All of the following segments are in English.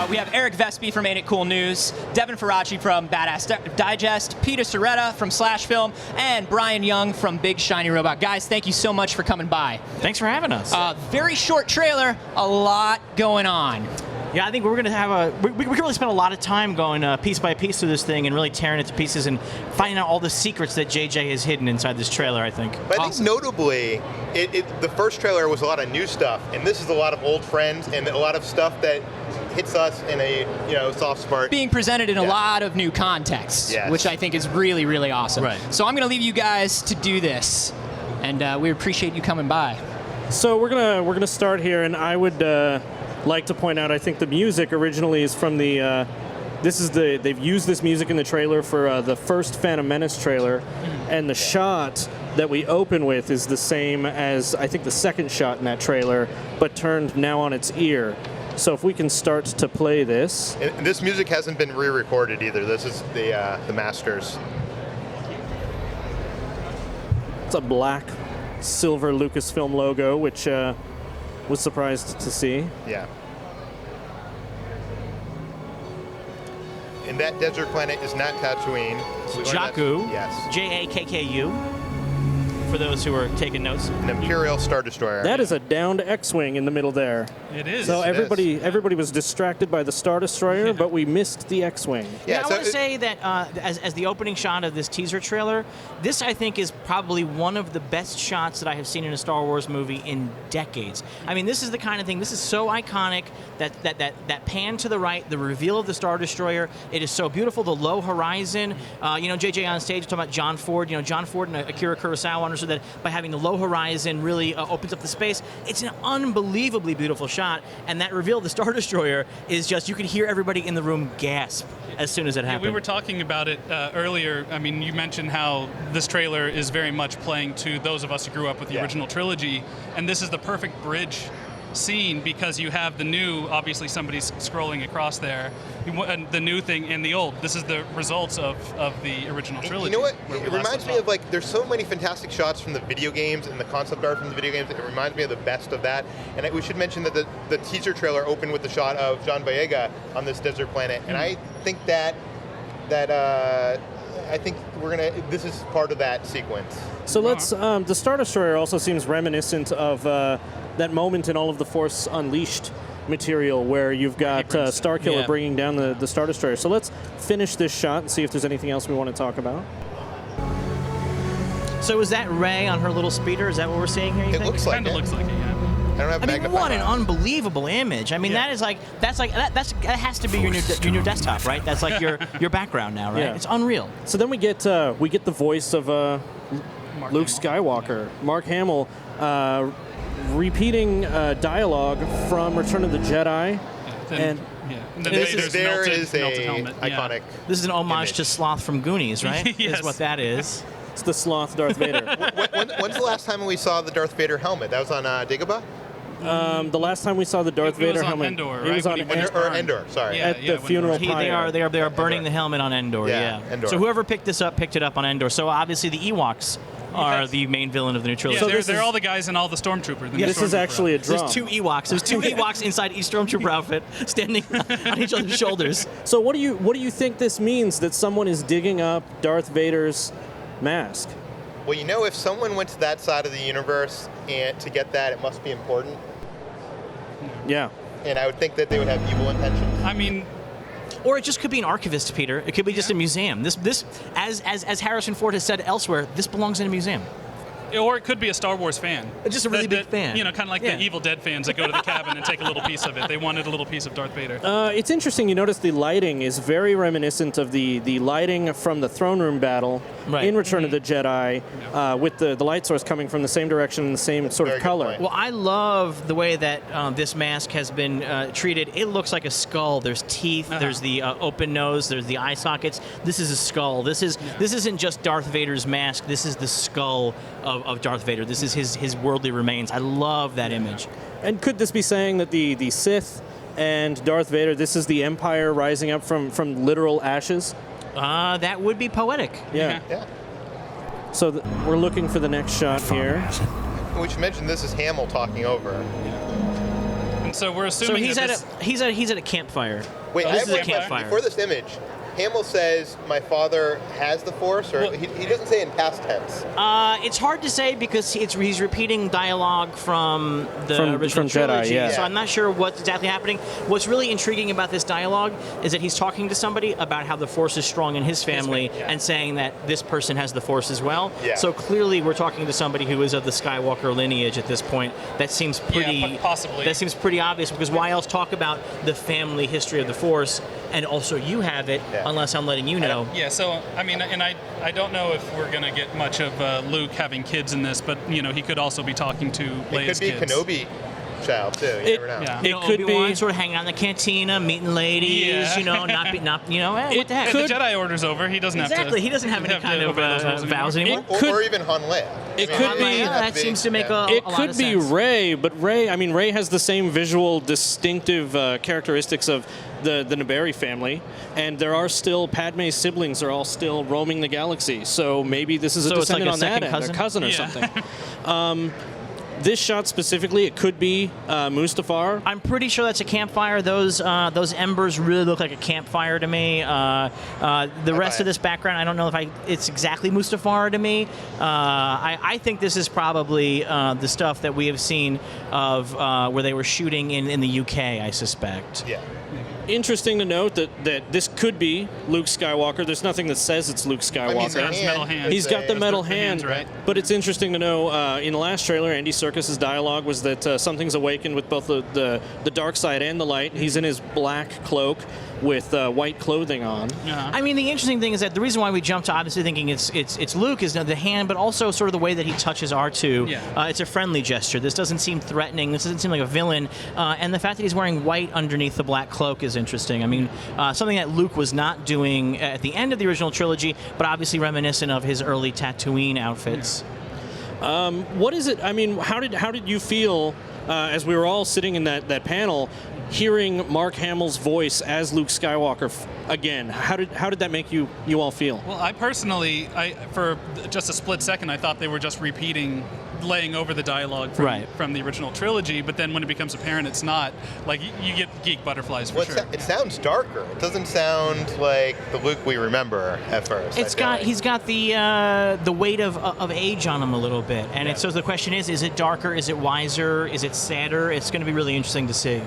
We have Eric Vespe from Ain't It Cool News, Devin Faraci from Badass Digest, Peter Sciretta from Slash Film, and Bryan Young from Big Shiny Robot. Guys, thank you so much for coming by. Thanks for having us. Very short trailer, a lot going on. Yeah, I think we're going to have we can really spend a lot of time going piece by piece through this thing and really tearing it to pieces and finding out all the secrets that JJ has hidden inside this trailer, I think. But I think notably, the first trailer was a lot of new stuff, and this is a lot of old friends and a lot of stuff that hits us in a soft spot. Being presented in a lot of new contexts, which I think is really, really awesome. Right. So I'm going to leave you guys to do this, and we appreciate you coming by. So we're gonna start here, and I would like to point out, I think the music originally is from the. They've used this music in the trailer for the first Phantom Menace trailer, and the shot that we open with is the same as I think the second shot in that trailer, but turned now on its ear. So if we can start to play this. And this music hasn't been re-recorded either. This is the masters. It's a black, silver Lucasfilm logo, which was surprised to see. Yeah. And that desert planet is not Tatooine. Jakku. Yes. Jakku. For those who are taking notes. An Imperial Star Destroyer. That is a downed X-Wing in the middle there. It is. So everybody was distracted by the Star Destroyer, but we missed the X-Wing. Yeah, I want to say that as the opening shot of this teaser trailer, this I think is probably one of the best shots that I have seen in a Star Wars movie in decades. I mean, this is the kind of thing, this is so iconic, that pan to the right, the reveal of the Star Destroyer, it is so beautiful, the low horizon. JJ on stage talking about John Ford. John Ford and Akira Kurosawa understood that by having the low horizon really opens up the space. It's an unbelievably beautiful shot, and that reveal of the Star Destroyer is just, you can hear everybody in the room gasp as soon as it happened. We were talking about it earlier. I mean, you mentioned how this trailer is very much playing to those of us who grew up with the original trilogy, and this is the perfect bridge scene because you have the new, obviously somebody's scrolling across there, and the new thing and the old. This is the results of the original trilogy. You know what? It reminds me of, there's so many fantastic shots from the video games and the concept art from the video games. It reminds me of the best of that. And we should mention that the teaser trailer opened with the shot of John Boyega on this desert planet. And I think this is part of that sequence. So let's, the Star Destroyer also seems reminiscent of that moment in all of the Force Unleashed material where you've got Starkiller bringing down the Star Destroyer. So let's finish this shot and see if there's anything else we want to talk about. So is that Rey on her little speeder? Is that what we're seeing here, you think? Looks like Kind of looks like it, yeah. I don't have I mean, what an unbelievable image! I mean, that has to be your new desktop, right? That's like your background now, right? Yeah. It's unreal. So then we get the voice of Luke Skywalker, Mark Hamill, repeating dialogue from Return of the Jedi, and then this Vader's is melted a helmet. iconic. This is an homage image. to Sloth from Goonies, right? Yes. Is what that is. it's the sloth Darth Vader. When's the last time we saw the Darth Vader helmet? That was on Dagobah? The last time we saw the Darth Vader helmet, Endor, right? it was on Endor. Sorry. at the funeral pyre. They are burning the helmet on Endor. Yeah, Endor. So whoever picked it up on Endor. So obviously the Ewoks are the main villain of the new trilogy. Yeah, they're all the guys in all the Stormtroopers. This is actually a drum. There's two Ewoks. There's two Ewoks inside each Stormtrooper outfit, standing on each other's shoulders. So what do you think this means that someone is digging up Darth Vader's mask? Well, if someone went to that side of the universe and to get that, it must be important. Yeah. And I would think that they would have evil intentions. I mean, Or it just could be an archivist, Peter. It could be just a museum. This, as Harrison Ford has said elsewhere, this belongs in a museum. Or it could be a Star Wars fan. Just a really big fan. Kind of like the Evil Dead fans that go to the cabin and take a little piece of it. They wanted a little piece of Darth Vader. It's interesting. You notice the lighting is very reminiscent of the lighting from the throne room battle in Return of the Jedi, with the light source coming from the same direction and the same sort of color. Well, I love the way that this mask has been treated. It looks like a skull. There's teeth. There's the open nose. There's the eye sockets. This is a skull. This isn't just Darth Vader's mask. This is the skull of Darth Vader. This is his worldly remains. I love that image. And could this be saying that the Sith and Darth Vader, this is the Empire rising up from literal ashes? That would be poetic. Yeah. So we're looking for the next shot here. We should mention this is Hamill talking over. And so we're So assuming he's that at he's at a campfire. Wait, Oh, I this have is a one question. campfire. Before this image, Hamill says, "My father has the Force," or Well- he doesn't say in past tense. It's hard to say because he's repeating dialogue from the From original Jedi, trilogy, yeah. so I'm not sure what's exactly happening. What's really intriguing about this dialogue is that he's talking to somebody about how the Force is strong in his family and saying that this person has the Force as well. Yeah. So clearly we're talking to somebody who is of the Skywalker lineage at this point. That seems pretty possibly. That seems pretty obvious because why else talk about the family history of the Force and also you have it unless I'm letting you know. Yeah, so I mean, and I don't know if we're gonna get much of Luke having kids in this, but you know, he could also be talking to It Leia's could be kids. Kenobi child too. You never know. Yeah. You It know, could Obi-Wan be- sort of hanging out in the cantina, meeting ladies, Yeah. you know, what the heck? If the Jedi order's over, he doesn't have to. Exactly, he doesn't have any kind of obey those rules vows anymore. anymore. Or, could- or even Han Leia. it I mean, could Han be- Leia Yeah, has that big- seems to make yeah. It a lot could of be sense. Rey, but Rey has the same visual distinctive characteristics of the Naberi family, and there are still Padme's siblings are all still roaming the galaxy. So maybe this is a So it's like descendant a on that second end, cousin? a cousin or Yeah. something. This shot specifically, it could be Mustafar. I'm pretty sure that's a campfire. Those embers really look like a campfire to me. The rest of this background, I don't know if it's exactly Mustafar to me. I think this is probably the stuff that we have seen of where they were shooting in the UK, I suspect. Yeah. Interesting to note that this could be Luke Skywalker. There's nothing that says it's Luke I mean, Skywalker. the There's metal hand. He's got the It's metal the hand, hands, right? but it's interesting to know in the last trailer, Andy Serkis's dialogue was that something's awakened with both the dark side and the light. He's in his black cloak with white clothing on. I mean, the interesting thing is that the reason why we jumped to obviously thinking it's Luke is the hand, but also sort of the way that he touches R2. Yeah. It's a friendly gesture. This doesn't seem threatening. This doesn't seem like a villain. And the fact that he's wearing white underneath the black cloak is interesting. I mean, something that Luke was not doing at the end of the original trilogy, but obviously reminiscent of his early Tatooine outfits. What is it? I mean, how did you feel as we were all sitting in that panel, hearing Mark Hamill's voice as Luke Skywalker again? How did that make you all feel? Well, I personally, for just a split second, I thought they were just laying over the dialogue from the original trilogy, but then when it becomes apparent it's not, like, you get geek butterflies for sure. It sounds darker. It doesn't sound like the Luke we remember at first. He's got the weight of age on him a little bit, and so the question is it darker? Is it wiser? Is it sadder? It's going to be really interesting to see.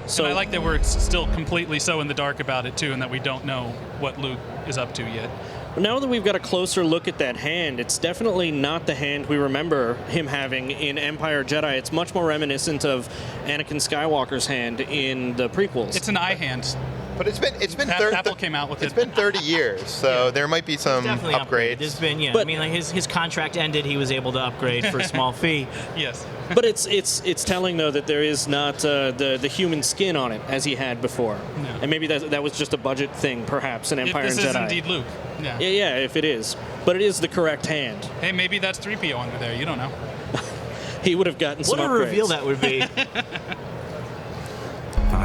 So And I like that we're still completely so in the dark about it too, and that we don't know what Luke is up to yet. now that we've got a closer look at that hand, it's definitely not the hand we remember him having in Empire Jedi. It's much more reminiscent of Anakin Skywalker's hand in the prequels. It's an eye hand. But it's been Apple came out with It's it. been 30 years, so there might be some Definitely upgrades. There's been, But- I mean, like his contract ended. He was able to upgrade for a small fee. Yes. But it's telling though that there is not the human skin on it as he had before, and maybe that was just a budget thing, perhaps in Empire If this and is Jedi. indeed Luke. Yeah. Yeah, if it is, but it is the correct hand. Hey, maybe that's 3PO under there. You don't know. He would have gotten some What a upgrades. reveal that would be.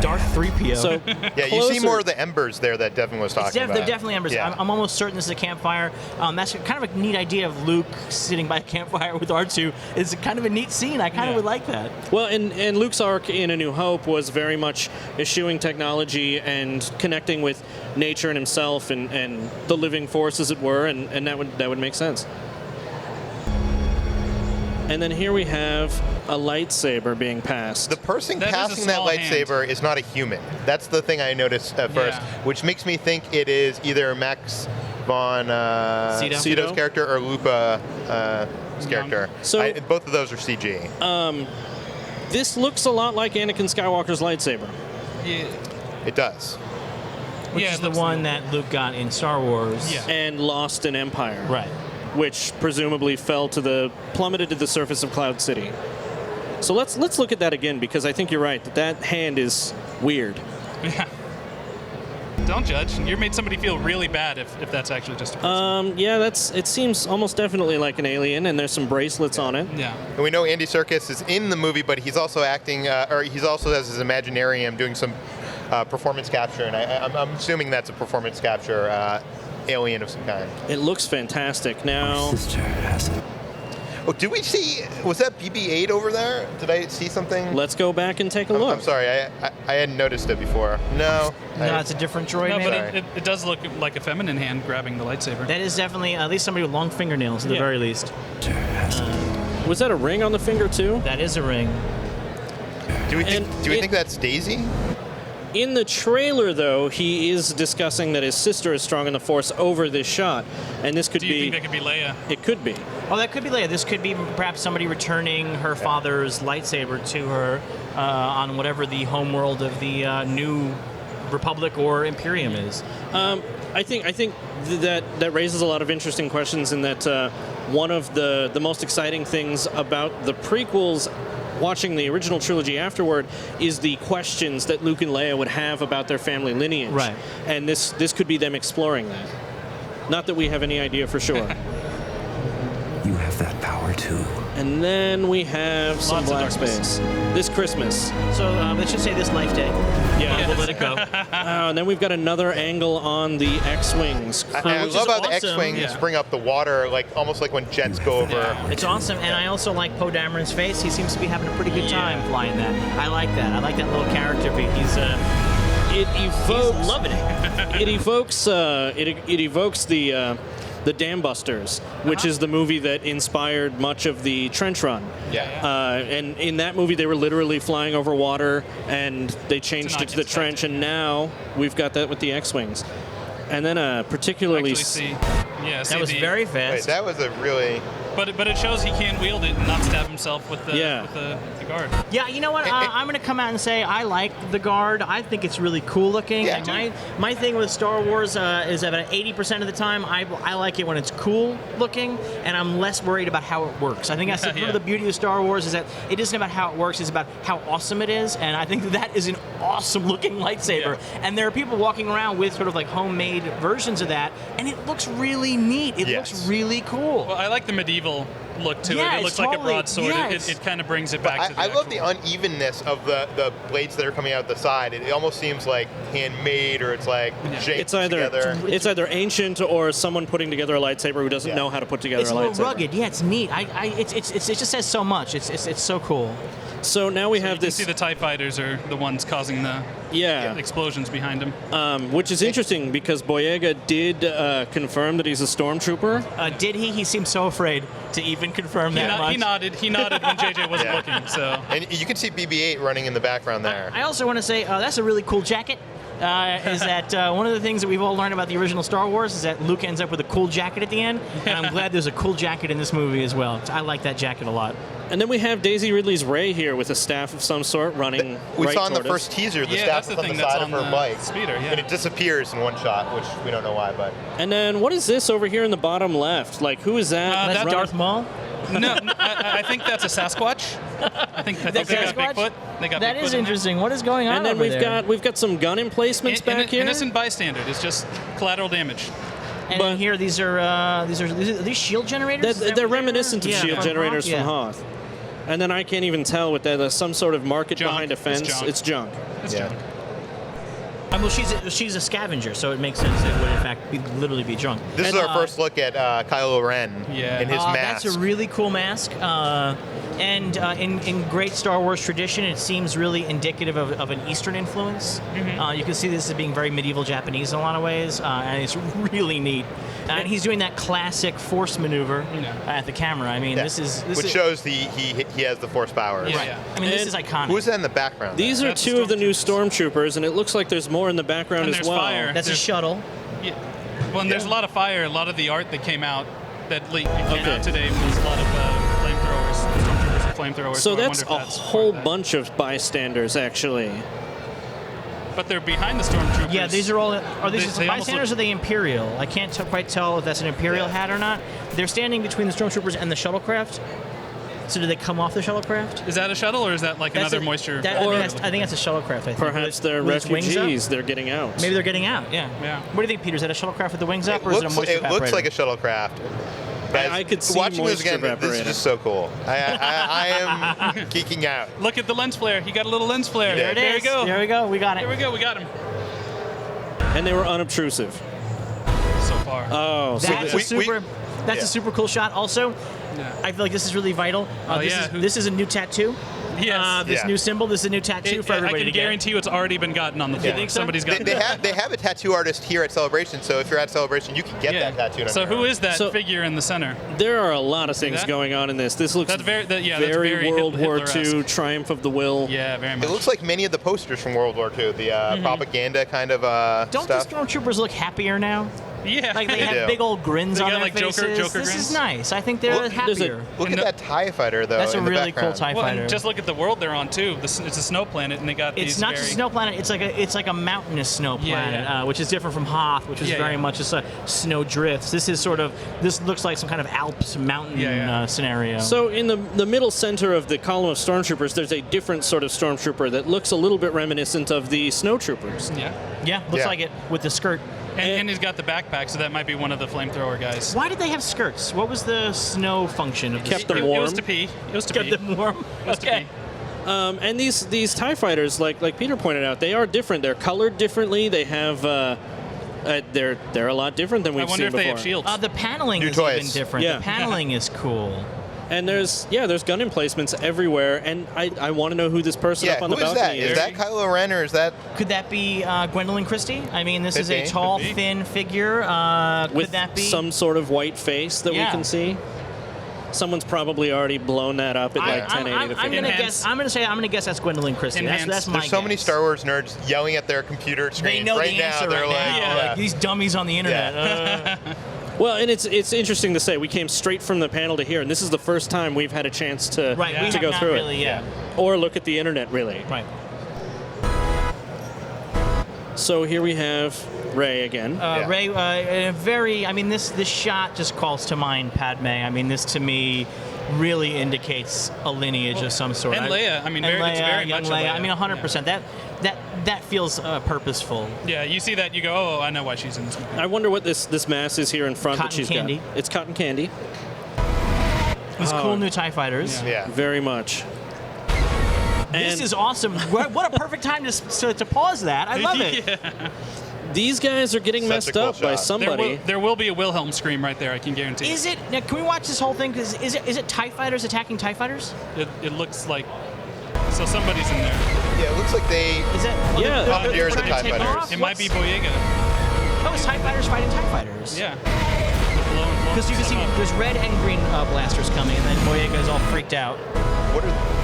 Darth 3PO. So Yeah, you see more of the embers there that Devin was talking about. They're definitely embers. Yeah. I'm almost certain this is a campfire. That's kind of a neat idea of Luke sitting by a campfire with R2. It's kind of a neat scene. I kind of would like that. Well, and Luke's arc in A New Hope was very much eschewing technology and connecting with nature and himself and the living force, as it were, and that would make sense. And then here we have a lightsaber being passed. The person That is a casting that small hand. lightsaber is not a human. That's the thing I noticed at first, Yeah. which makes me think it is either Max von Sydow's character or Lupa's character. So- Both of those are CG. This looks a lot like Anakin Skywalker's lightsaber. Yeah. It does. Which Yeah, is it the looks one that Luke got in Star Wars. Yeah. And lost in Empire. Right. Which presumably plummeted to the surface of Cloud City. So let's look at that again, because I think you're right that hand is weird. Yeah. Don't judge. You made somebody feel really bad if that's actually just a person. Yeah, it seems almost definitely like an alien, and there's some bracelets on it. Yeah. And we know Andy Serkis is in the movie, but he's also acting, or he's also has his Imaginarium doing some performance capture, and I'm assuming that's a performance capture alien of some kind. It looks fantastic. Now, Sister has it. Oh, did we see? Was that BB-8 over there? Did I see something? Let's go back and take a look. I'm sorry, I hadn't noticed it before. No. No, it's a different droid. No, maybe? but it does look like a feminine hand grabbing the lightsaber. That is definitely at least somebody with long fingernails, at the very least. Was that a ring on the finger too? That is a ring. Do we think that's Daisy? In the trailer, though, he is discussing that his sister is strong in the Force over this shot, and this could Do you be. think that could be Leia? It could be. Oh, that could be Leia. This could be perhaps somebody returning her father's lightsaber to her on whatever the homeworld of the new Republic or Imperium is. I think that raises a lot of interesting questions. In that one of the most exciting things about the prequels, watching the original trilogy afterward, is the questions that Luke and Leia would have about their family lineage. Right. And this could be them exploring that. Not that we have any idea for sure. You have that power too. And then we have some Lots of black darkness. space. This Christmas. So let's just say this life day. Yeah. We'll let it go. And then we've got another angle on the X-Wings. I Which love is how the awesome. X-Wings Yeah. bring up the water, like almost like when jets go over. It's awesome, and I also like Poe Dameron's face. He seems to be having a pretty good time flying that. I like that. I like that little character beat. He's Evokes. loving it. It evokes the Dam Busters, which is the movie that inspired much of the Trench Run. Yeah. And in that movie, they were literally flying over water, and they changed it to the inoculated. trench, and now we've got that with the X-Wings. And then particularly... Actually, see That was the- very Wait, fast. that was a really. But it shows he can wield it and not stab himself with the guard. Yeah, you know what? I'm going to come out and say I like the Guard. I think it's really cool looking. Yeah. And my thing with Star Wars is about 80% of the time I like it when it's cool looking, and I'm less worried about how it works. I think that's part Yeah. of the beauty of Star Wars is that it isn't about how it works, it's about how awesome it is, and I think that is an awesome looking lightsaber. Yeah. And there are people walking around with sort of like homemade versions of that, and it looks really neat. It Yes. looks really cool. Well, I like the medieval look to Yeah, it. It it's looks like a totally- broadsword. yeah, It kind of brings it back But to the I love the actual- unevenness of the blades that are coming out the side. It almost seems like handmade, or it's like shaped It's either together. ancient or someone putting together a lightsaber who doesn't Yeah. know how to put together It's a a little lightsaber. rugged. Yeah, it's neat. It just says so much. It's so cool. So now we You have can this, see the TIE fighters are the ones causing the explosions behind him. which is interesting because Boyega did confirm that he's a stormtrooper. Did he? He seemed so afraid to even confirm that much. He nodded when JJ wasn't Yeah. looking. So And you can see BB-8 running in the background there. I also want to say that's a really cool jacket. Is that one of the things that we've all learned about the original Star Wars is that Luke ends up with a cool jacket at the end, and I'm glad there's a cool jacket in this movie as well. I like that jacket a lot. And then we have Daisy Ridley's Rey here with a staff of some sort running We right saw in the toward us. first teaser the Yeah, staff that's is the on the thing that's side of on her the bike. speeder, yeah. And it disappears in one shot, which we don't know why, but. And then what is this over here in the bottom left? Like, who is that? That's That's running- Darth Maul. no, I think that's a Sasquatch. I think they got Sasquatch? Bigfoot. They got That Bigfoot is in there. interesting. What is going on And then over there? we've got some gun emplacements back here. Innocent bystander. It's just collateral damage. And but- here, these are these shield generators. Is that They're what they are? reminiscent of Yeah, shield from generators Hoth? from Yeah. Hoth. And then I can't even tell what that is. Some sort of market Junk. behind a It's fence. junk. It's junk. It's Yeah. junk. Well, she's a scavenger, so it makes sense that it would in fact literally be drunk. This is our first look at Kylo Ren Yeah. in his mask. That's a really cool mask. And in great Star Wars tradition, it seems really indicative of an Eastern influence. You can see this as being very medieval Japanese in a lot of ways, and it's really neat. And he's doing that classic Force maneuver at the camera. I mean, Yeah. this is which shows he has the Force powers. Yeah, right. yeah. I mean, this And is iconic. Who's that in the background? These are That's two of the new stormtroopers. stormtroopers, and it looks like there's more in the background And as there's well. fire. That's a There's- shuttle. Yeah. Well, and there's a lot of fire. A lot of the art that came out that came Okay. out today was a lot of flamethrowers. Stormtroopers with flamethrowers. So I that's wonder a if that's whole part of that. bunch of bystanders, actually. But they're behind the stormtroopers. Yeah, these are all. Are these They almost bystanders or look- the Imperial? I can't quite tell if that's an Imperial hat or not. They're standing between the stormtroopers and the shuttlecraft. So do they come off the shuttlecraft? Is that a shuttle or is that like That's another a- moisture? I think that's a shuttlecraft. I think. Perhaps they're With its wings up? refugees. They're getting out. Maybe they're getting out. Yeah. Yeah. What do you think, Peter? Is that a shuttlecraft with the wings up, It or is it a moisture looks evaporator? like a shuttlecraft. Guys, I could see watching this moisture again. This is evaporator. just so cool. I am geeking out. Look at the lens flare. He got a little lens flare. There it There we is. go. There we go. We got There we it. go. We got him. And they were unobtrusive. So far. Oh, so That's we- a super. That's yeah. a super cool shot. Also, I feel like this is really vital. This is a new tattoo. Yes. This new symbol. This is a new tattoo for everybody. I can guarantee you it's already been gotten on the floor. You think so? Somebody's got They have a tattoo artist here at Celebration, so if you're at Celebration, you can get that tattooed on So your who arm. is that figure in the center? There are a lot of things that? going on in this. This looks That's very World War II, Hitler-esque. Triumph of the Will. Yeah, very much. It looks like many of the posters from World War II, the propaganda kind of Don't stuff. the stormtroopers look happier now? Yeah. Like they They have do. big old grins They on got, their like, Joker faces. This grins? is nice. I think they're Well, happier. Look at that TIE fighter, though. That's a in the really cool background. TIE Well, fighter. and just look at the world they're on too. It's a snow planet, and they got these. It's not just a snow planet. It's like a mountainous snow planet, which is different from Hoth, which is very much just a snow drifts. This looks like some kind of Alps mountain scenario. So in the middle center of the column of stormtroopers, there's a different sort of stormtrooper that looks a little bit reminiscent of the snowtroopers. Yeah, looks Yeah. like it with the skirt. And he's got the backpack, so that might be one of the flamethrower guys. Why did they have skirts? What was the snow function of Kept the them It warm. was to pee. It was to Kept pee. them warm. It was to Okay. pee. And these TIE fighters, like Peter pointed out, they are different. They're colored differently. They have they're a lot different than we've I wonder seen if before. they have shields. The paneling New is toys. even different. Yeah. The paneling is cool. And there's gun emplacements everywhere. And I want to know who this person Yeah, up on the who is balcony that? Is that Kylo Ren or is that Could that be Gwendolyn Christie? I mean, this is a Could be. tall, Could be. thin figure. with Could that be some sort of white face that we Yeah. can see? Someone's probably already blown that up at like 1080 to I'm 50. gonna Enhance. guess. I'm gonna guess that's Gwendolyn Christie. That's Enhance. my There's so many guess. Star Wars nerds yelling at their computer They screens know right the now. answer They're right like, now. yeah. Like, these dummies on the internet. Well, and it's interesting to say we came straight from the panel to here, and this is the first time we've had a chance to Right. We to have go not through really. it, Yeah. or look at the internet really. Right. So here we have Rey again. Yeah. Ray, very. I mean, this shot just calls to mind Padme. I mean, this to me really indicates a lineage of some sort. and Leia. I mean, it's very young much a Leia. Leia. I mean, 100%. That feels purposeful. Yeah, you see that, you go, oh, I know why she's in this movie. I wonder what this mass is here in front that Cotton she's candy. got. It's cotton candy. These cool new TIE fighters. Yeah. Very much. This And is awesome. What a perfect time to pause that. I love it. these guys are getting Such a messed cool up by shot. somebody. There will be a Wilhelm scream right there, I can guarantee. Is it? Now, can we watch this whole thing? Is it TIE fighters attacking TIE fighters? It looks like. So somebody's in there. Yeah, it looks like they. Is it? Yeah. they're Commandeers trying the to TIE take fighters. off? It might be What's- Boyega. Oh, it's TIE fighters fighting TIE fighters. Yeah. Because you can see there's red and green blasters coming, and then Boyega is all freaked out. What are?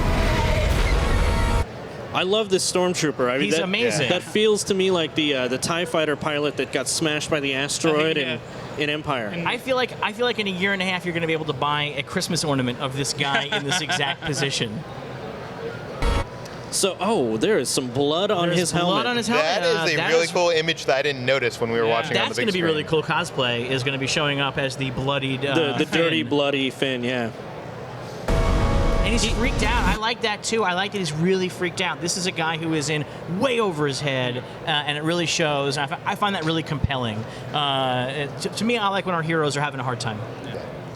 I love this stormtrooper. I mean, He's that, amazing. That feels to me like the TIE fighter pilot that got smashed by the asteroid Yeah. in Empire. I feel like in a year and a half you're going to be able to buy a Christmas ornament of this guy in this exact position. So, there is some blood on There's his blood helmet. on his helmet. That is a That really is- cool image that I didn't notice when we were watching on That's the going big to be screen. really cool cosplay. Is going to be showing up as the bloodied the dirty, Finn. bloody Finn. Yeah. And he's freaked out. I like that too. I like that he's really freaked out. This is a guy who is in way over his head, and it really shows. I find that really compelling. To me, I like when our heroes are having a hard time.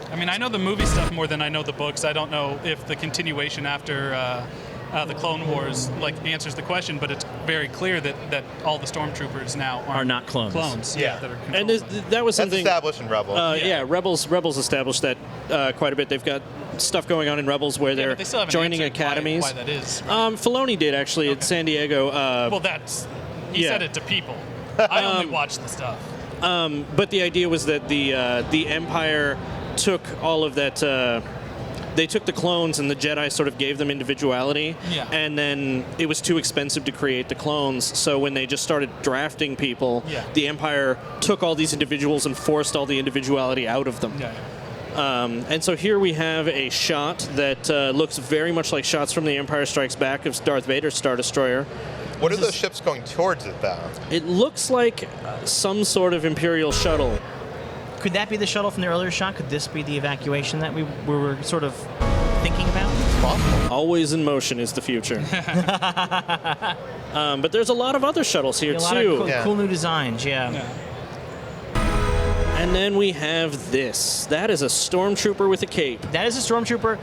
I mean, I know the movie stuff more than I know the books. I don't know if the continuation after the Clone Wars answers the question, but it's very clear that all the stormtroopers now Are not clones. Yeah. that are And controlled by- that was That's something. established in Rebels. Rebels established that quite a bit. They've got stuff going on in Rebels where Yeah, they're but they still haven't joining answered academies. Why that is. Filoni did actually at San Diego. Well, he yeah. said it to people. I only watch the stuff. But the idea was that the Empire took all of that. They took the clones and the Jedi sort of gave them individuality. Yeah. And then it was too expensive to create the clones. So when they just started drafting people, Yeah. the Empire took all these individuals and forced all the individuality out of them. Yeah. And so here we have a shot that looks very much like shots from The Empire Strikes Back of Darth Vader's Star Destroyer. What are those ships going towards it, though? It looks like some sort of Imperial shuttle. Could that be the shuttle from the earlier shot? Could this be the evacuation that we were sort of thinking about? It's possible. Always in motion is the future. But there's a lot of other shuttles here, A lot too. of cool, Yeah. cool new designs, yeah. And then we have this. That is a stormtrooper with a cape. That is a stormtrooper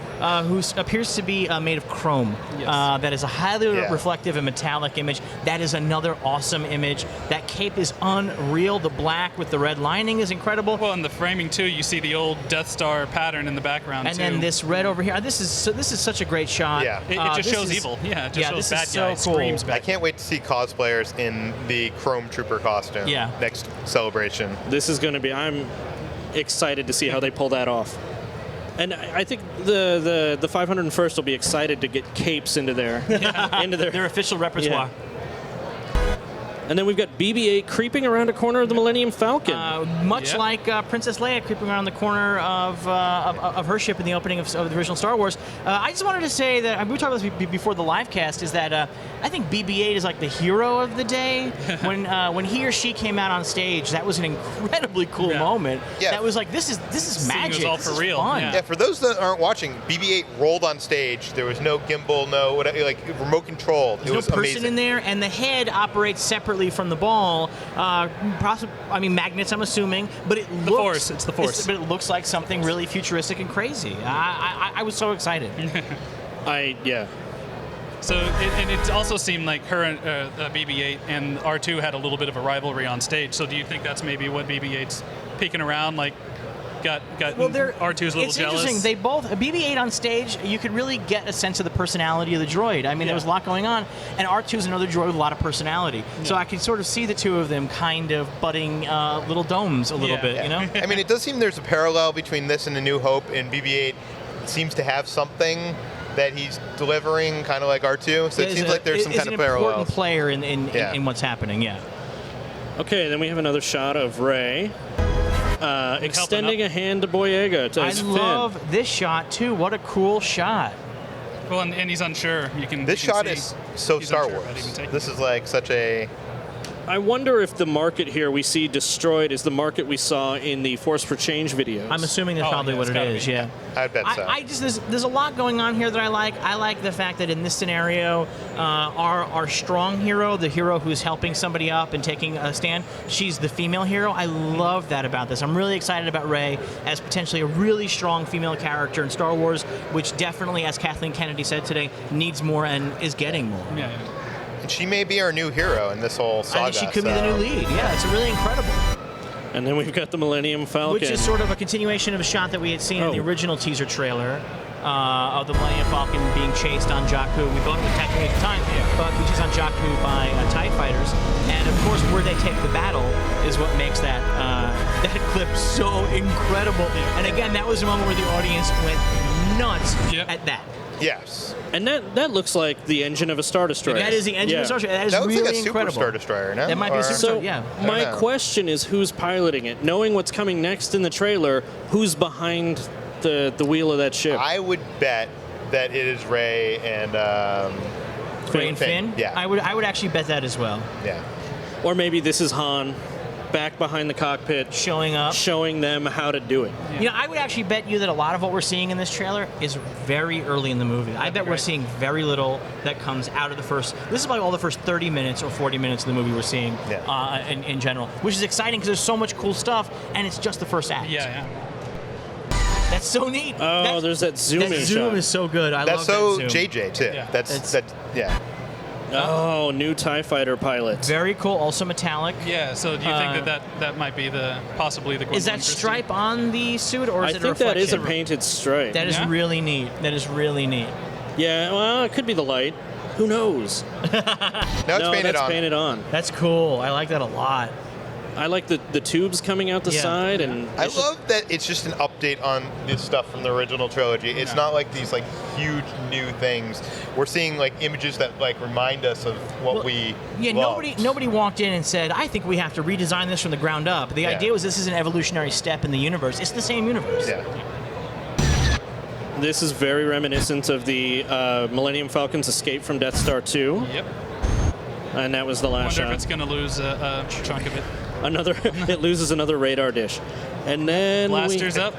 who appears to be made of chrome. Yes. That is a highly Yeah. reflective and metallic image. That is another awesome image. That cape is unreal. The black with the red lining is incredible. Well, in the framing too, you see the old Death Star pattern in the background And too. then this red over here. This is such a great shot. Yeah. It just this shows is- evil. Yeah, it just shows this bad is so guy. cool. Screams I bad. can't wait to see cosplayers in the Chrome Trooper costume Yeah. next celebration. This is going to be. I'm excited to see how they pull that off. And I think the 501st will be excited to get capes into their into Their official repertoire. And then we've got BB-8 creeping around a corner of the Millennium Falcon. Much Yep. like Princess Leia creeping around the corner of her ship in the opening of the original Star Wars. I just wanted to say that, we were talking about this before the live cast, is that I think BB-8 is like the hero of the day. When he or she came out on stage, that was an incredibly cool Yeah. moment. Yeah. That was like, this is Seeing it was magic. all This for is real. fun. Yeah. Yeah, for those that aren't watching, BB-8 rolled on stage. There was no gimbal, no whatever, like remote control. It There's was no person amazing. in there, and the head operates separately from the ball. Magnets, I'm assuming, but it looks. Force, it's the Force. But it looks like something really futuristic and crazy. I was so excited. Yeah. So, it also seemed like her and BB-8 and R2 had a little bit of a rivalry on stage. So, do you think that's maybe what BB-8's peeking around, like, got R2's a little it's jealous? interesting. They both BB-8 on stage. You could really get a sense of the personality of the droid. I mean, there was a lot going on, and R2 is another droid with a lot of personality. So I can sort of see the two of them kind of butting little domes a little Yeah. bit. You know. I mean, it does seem there's a parallel between this and A New Hope, and BB-8 seems to have something that he's delivering, kind of like R2. So it seems like there's some kind of an parallels. important player in Yeah. what's happening. Yeah. Okay, then we have another shot of Rey extending up. a hand to Boyega. To I his fin. love this shot too. What a cool shot. Well, and he's unsure. This you can shot see is so he's Star unsure Wars. about even taking This it. is like such a. I wonder if the market here we see destroyed is the market we saw in the Force for Change videos. I'm assuming that's Oh, probably yeah, what it's it gotta is. be. Yeah. I'd bet so. I just there's a lot going on here that I like. I like the fact that in this scenario, our strong hero, the hero who's helping somebody up and taking a stand, she's the female hero. I love that about this. I'm really excited about Rey as potentially a really strong female character in Star Wars, which definitely, as Kathleen Kennedy said today, needs more and is getting more. Yeah. And she may be our new hero in this whole saga. I think she could be the new lead. Yeah, it's really incredible. And then we've got the Millennium Falcon. Which is sort of a continuation of a shot that we had seen in the Oh. original teaser trailer of the Millennium Falcon being chased on Jakku. We thought it was Tatooine at the time, but being chased on Jakku by TIE fighters. And of course, where they take the battle is what makes that that clip so incredible. And again, that was a moment where the audience went nuts Yep. at that. Yes. And that looks like the engine of a Star Destroyer. That is the engine of Star Trek. That is That looks really like a Super incredible. Star Destroyer, no? That might be a Or- Super So Star, yeah. I my don't know. question is, who's piloting it? Knowing what's coming next in the trailer, who's behind the wheel of that ship? I would bet that it is Rey and Rey and Finn. Yeah. I would actually bet that as well. Yeah. Or maybe this is Han back behind the cockpit, Showing up. showing them how to do it. You know, I would actually bet you that a lot of what we're seeing in this trailer is very early in the movie. I bet we're seeing very little that comes out of the first. This is like all the first 30 minutes or 40 minutes of the movie we're seeing in general, which is exciting because there's so much cool stuff, and it's just the first act. Yeah. That's so neat. Oh, there's that zoom in That zoom shot. is so good. I That's love so that zoom. JJ too. Yeah. That's It's- yeah. Oh, new TIE fighter pilot. Very cool. Also metallic. Yeah. So, do you think that might be possibly the Is Gwendolyn that Christie? stripe on the suit, or is I it think a that is a reflection? painted stripe. That is Yeah? really neat. That is really neat. Yeah, well, it could be the light. Who knows? No, it's No, painted that's on. painted on. That's cool. I like that a lot. I like the tubes coming out the Yeah. side, and I it's just- love that it's just an update on this stuff from the original trilogy. It's not like these like huge new things. We're seeing like images that like remind us of what Well, we Yeah, loved. nobody walked in and said, I think we have to redesign this from the ground up. The Yeah. idea was this is an evolutionary step in the universe. It's the same universe. Yeah. this is very reminiscent of the Millennium Falcon's escape from Death Star 2, Yep. and that was the last Wonder if shot. it's going to lose a chunk of it. it loses another radar dish. And then Blasters up.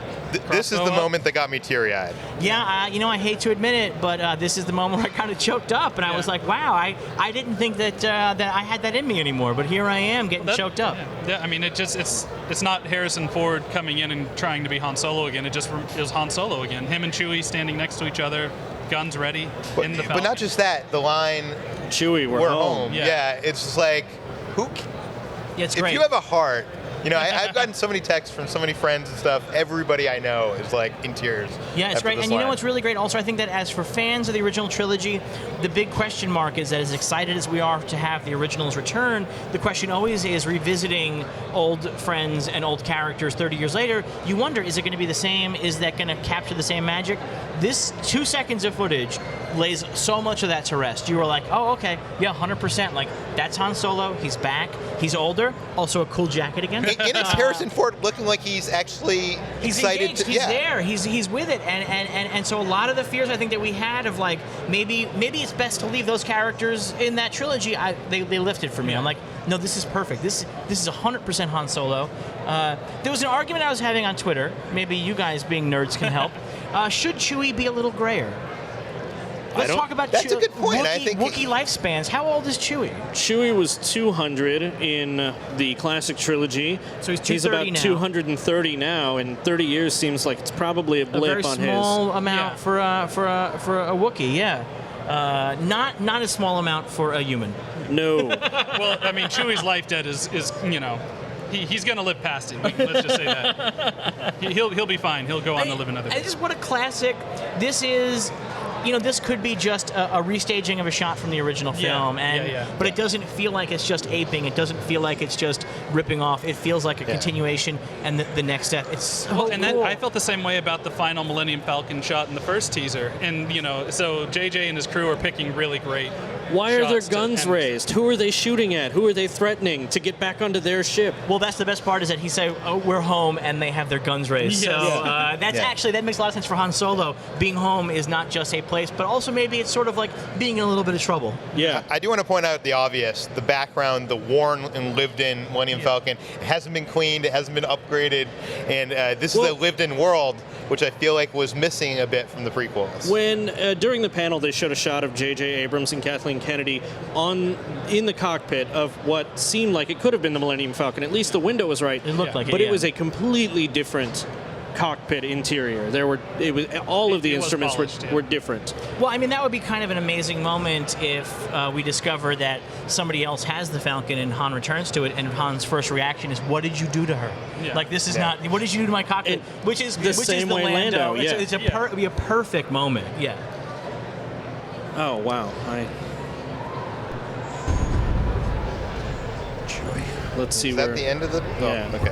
This is the moment that got me teary-eyed. Yeah, I hate to admit it, but this is the moment where I kind of choked up, and I was like, wow, I didn't think that I had that in me anymore, but here I am getting choked up. Yeah, I mean, it's not Harrison Ford coming in and trying to be Han Solo again. It was Han Solo again. Him and Chewie standing next to each other, guns ready in the Falcon. But not just that, the line, Chewie, we're home. Yeah, it's just like, Yeah, it's if great. you have a heart, I've gotten so many texts from so many friends and stuff. Everybody I know is like in tears. Yeah, it's great. And you know what's really great? Also, I think that as for fans of the original trilogy, the big question mark is that as excited as we are to have the originals return, the question always is revisiting old friends and old characters 30 years later. You wonder, is it going to be the same? Is that going to capture the same magic? This 2 seconds of footage lays so much of that to rest. You were like, oh, okay, yeah, 100%. Like, that's Han Solo. He's back. He's older. Also a cool jacket again. And it's Harrison Ford looking like he's actually excited. Engaged. He's there. He's with it. And so a lot of the fears I think that we had of like maybe it's best to leave those characters in that trilogy. They lifted for me. I'm like, no, this is perfect. This is 100% Han Solo. There was an argument I was having on Twitter. Maybe you guys being nerds can help. Should Chewie be a little grayer? Let's talk about that's a good point. I think Wookiee lifespans. How old is Chewie? Chewie was 200 in the classic trilogy. So he's about now. 230 now, and 30 years seems like it's probably a blip on his. A very small amount for a Wookiee, yeah. Not a small amount for a human. No. Well, I mean, Chewie's life debt is he's going to live past it. Let's just say that. He'll be fine. He'll go on to live another day. Just what a classic. This is. This could be just a restaging of a shot from the original film, but it doesn't feel like it's just aping. It doesn't feel like it's just ripping off. It feels like a continuation and the next step. It's so cool. I felt the same way about the final Millennium Falcon shot in the first teaser. And, so JJ and his crew are picking really great. Why are their guns raised? Who are they shooting at? Who are they threatening to get back onto their ship? Well, that's the best part is that he say, "Oh, we're home," and they have their guns raised. So that makes a lot of sense for Han Solo. Being home is not just a place, but also maybe it's sort of like being in a little bit of trouble. Yeah. I do want to point out the obvious, the background, the worn and lived-in Millennium Falcon. It hasn't been cleaned, it hasn't been upgraded, and this is a lived-in world, which I feel like was missing a bit from the prequels. When during the panel they showed a shot of J.J. Abrams and Kathleen Kennedy in the cockpit of what seemed like it could have been the Millennium Falcon. At least the window was right. It looked like it, but it was a completely different cockpit interior. All of the instruments were different. Well, I mean, that would be kind of an amazing moment if we discover that somebody else has the Falcon and Han returns to it, and Han's first reaction is, "What did you do to her?" Yeah. Like, this is not. What did you do to my cockpit? Which is the Lando. Yeah. It'd be a perfect moment. Yeah. Oh wow! Let's see is where. that the end of the? Yeah. Oh, okay.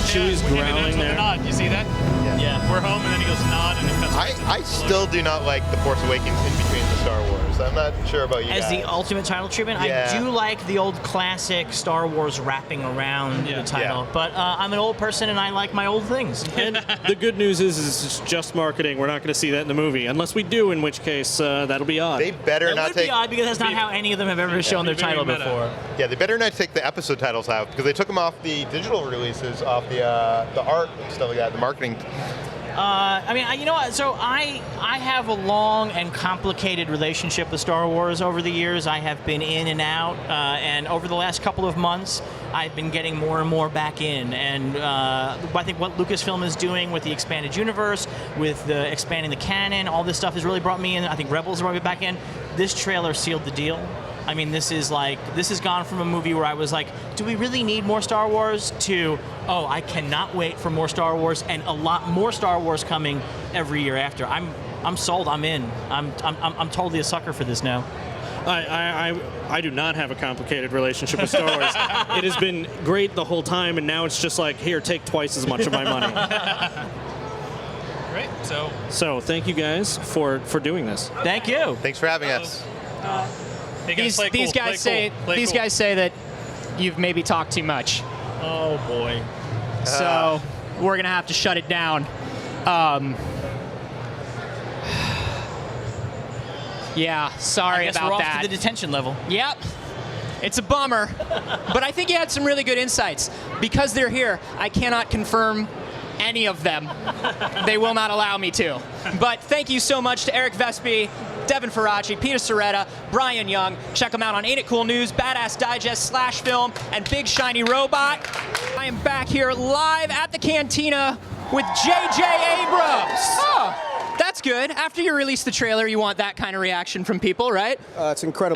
Chewie's growling there. The nod. You see that? Yeah. We're home, and then he goes nod, and it cuts. I still do not like The Force Awakens in between the Star Wars. I'm not sure about you As guys. the ultimate title treatment, Yeah. I do like the old classic Star Wars wrapping around the title. Yeah. But I'm an old person, and I like my old things. And the good news is it's just marketing. We're not going to see that in the movie, unless we do, in which case that'll be odd. They better That not would take. be odd because that's not how any of them have ever shown their Very title meta. before. Yeah, they better not take the episode titles out because they took them off the digital releases, off the art and stuff like that, the marketing. You know what? So I have a long and complicated relationship with Star Wars over the years. I have been in and out, and over the last couple of months, I've been getting more and more back in. And I think what Lucasfilm is doing with the expanded universe, with the expanding the canon, all this stuff has really brought me in. I think Rebels brought me back in. This trailer sealed the deal. I mean, this has gone from a movie where I was like, do we really need more Star Wars, to, oh, I cannot wait for more Star Wars, and a lot more Star Wars coming every year after. I'm sold. I'm in. I'm totally a sucker for this now. I do not have a complicated relationship with Star Wars. It has been great the whole time, and now it's just like, here, take twice as much of my money. Great. So thank you guys for doing this. Thank you. Thanks for having us. Hey guys, These guys say that you've maybe talked too much. Oh boy. So we're gonna have to shut it down. Yeah, sorry I guess about we're off that. to the detention level. Yep. It's a bummer, but I think you had some really good insights. Because they're here, I cannot confirm any of them. They will not allow me to. But thank you so much to Eric Vespe, Devin Faraci, Peter Sciretta, Bryan Young. Check them out on Ain't It Cool News, Badass Digest, Slash Film, and Big Shiny Robot. I am back here live at the cantina with J.J. Abrams. Oh, that's good. After you release the trailer, you want that kind of reaction from people, right? It's incredibly